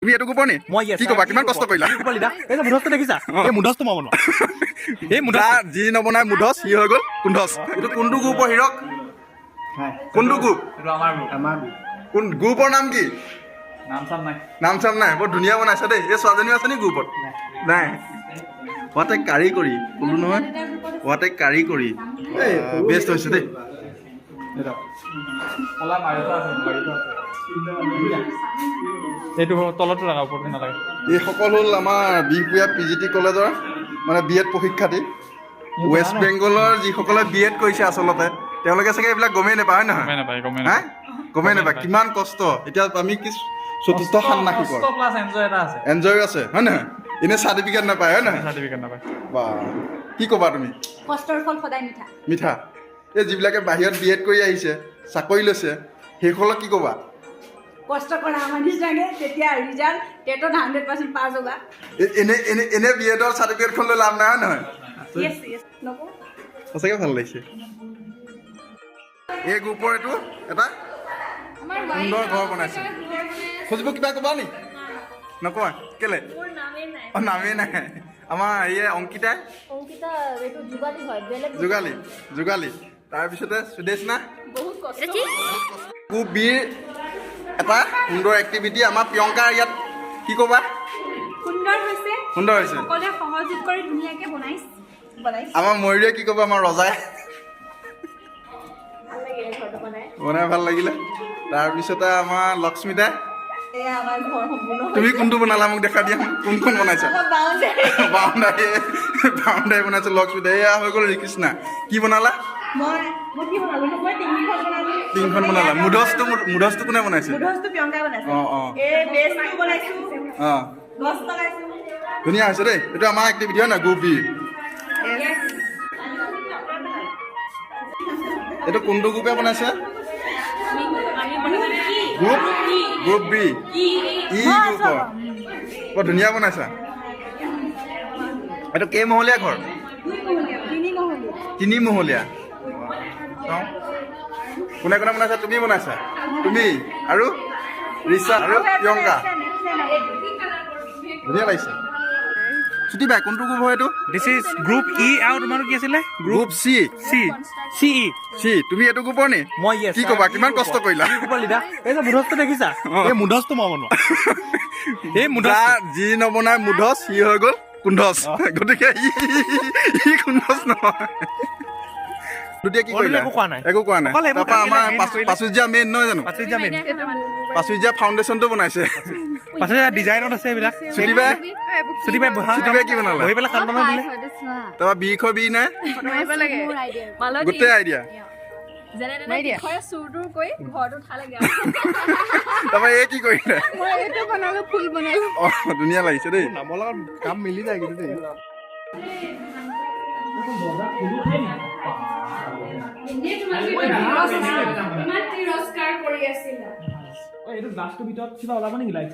তুমি এটুকু পনি কি কবা কিমান কষ্ট কৰিলা এই যে মুধচটো দেখিছা এই মুধচটো মই বনোৱা এই মুধচ যি নবনাই মুধচ সি হৈ গ'ল কুন্ধচ এইটো কোনটো গ্ৰুপৰ হিৰক কোনটো গ্ৰুপ আমাৰ কোন গ্ৰুপৰ নাম কি নাম চাম নাই বৰ ধুনীয়া বনাইছা দেই এই ছোৱালীজনী আছে নি গ্ৰুপত নাই হোৱাট এ কাৰিকৰী ক'লো নহয় হোৱাট এ কাৰিকৰী বেষ্ট হৈছে দেই এইটো তলতো লগা ওপৰতো নালাগে এইসকল হ'ল আমাৰ বিহপুৰীয়া PGT কলেজৰ মানে BEd প্ৰশিক্ষাৰ্থী ৱেষ্ট বেংগলৰ যিসকলে BEd কৰিছে আচলতে তেওঁলোকে চাগে এইবিলাক গমেই নাপায় হয় নহয় গমেই নাপায় কিমান কষ্ট এতিয়া আমি কি চতুৰ্থ ষান্মাসিকৰ এনজয় আছে হয় নহয় এনে চাৰ্টিফিকেট নাপায় হয় নহয় বা কি ক'বা তুমি কষ্টৰ ফল সদায় মিঠা এই যিবিলাকে বাহিৰত BEd কৰি আহিছে চাকৰি লৈছে সেইসকলক কি ক'বা কষ্ট কৰা আমাৰ নিচিনাকে তেতিয়া ৰিজাল্ট টেটত 100% পাছ হ'বা এনে BEdৰ চাৰ্টিফিকেটখন লৈ লাভ নাই হয় নহয় নকওঁ সঁচাকৈ ভাল লাগিছে এই গ্ৰুপৰ এইটো এটা সুন্দৰ ঘৰ বনাইছে খুজিব কিবা ক'বা নি নকবা কেলে নামেই নাই আমাৰ এই অংকিতা যোগালী তাৰপিছতে সুদেশ না গ্ৰুপ বিৰ এটা সুন্দৰ এক্টিভিটি আমাৰ প্ৰিয়ংকাৰ ইয়াত কি ক'বা সুন্দৰ হৈছে সকলোৱে সহযোগ কৰি ধুনীয়াকৈ বনাইছে আমাৰ ময়ূৰীয়ে কি ক'বা আমাৰ ৰজাই বনাই ভাল লাগিলে তাৰপিছতে আমাৰ লক্ষ্মিতাই তুমি কোনটো বনালা মোক দেখা দিয়া কোনখন বনাইছা বাউণ্ডাৰী বনাইছে লক্ষ্মিতাই এয়া হৈ গ'ল ৰিকৃষ্ণা কি বনালা টিংখন বনালা মুধচটো কোনে বনাইছে ধুনীয়া হৈছে দেই এইটো আমাৰ এক্টিভিটি হয় না গ্ৰুপ বি এইটো কোনটো গ্ৰুপে বনাইছে গ্ৰুপ বি ই গ্ৰুপৰ বৰ ধুনীয়া বনাইছা এইটো কেইমহলীয়া ঘৰ 3মহলীয়া কোনে কোনে বনাইছা তুমি বনাইছা তুমি আৰু ৰিচা আৰু প্ৰিয়ংকা ধুনীয়া লাগিছে ছুটি বাই কোনটো গ্ৰুপ হয় এইটো দিছ ইজ গ্ৰুপ ই আৰু তোমাৰ কি আছিলে গ্ৰুপ চি তুমি এইটো গ্ৰুপৰ নি মই কি ক'বা কিমান কষ্ট কৰিলা এই যে মুধচটো দেখিছা এই মুধচটো মই বনোৱা এই মুধচ যি নবনাই মুধচ সি হৈ গ'ল কুন্ধচ গতিকে ই কুন্ধচ নহয় দুটিয়া কি কৰিলা একো কোৱা নাই তাৰপৰা আমাৰ পাচুৰ্যা মেইন নহয় জানো পাচুৰ্যা ফাউণ্ডেশ্যনটো বনাইছে ডিজাইনত আছে এইবিলাক ছুটি বাই কি বনালা বহি পেলাই খান বনাই দিলে তাৰপৰা বিষ বি নাই গোটেই আইডিয়া তাৰপৰা এই কি কৰিলে ধুনীয়া লাগিছে দেই নামৰ লগত কাম মিলি যায় কিন্তু দেই এইটো গ্লাছটোৰ ভিতৰত কিবা ওলাব নেকি লাইট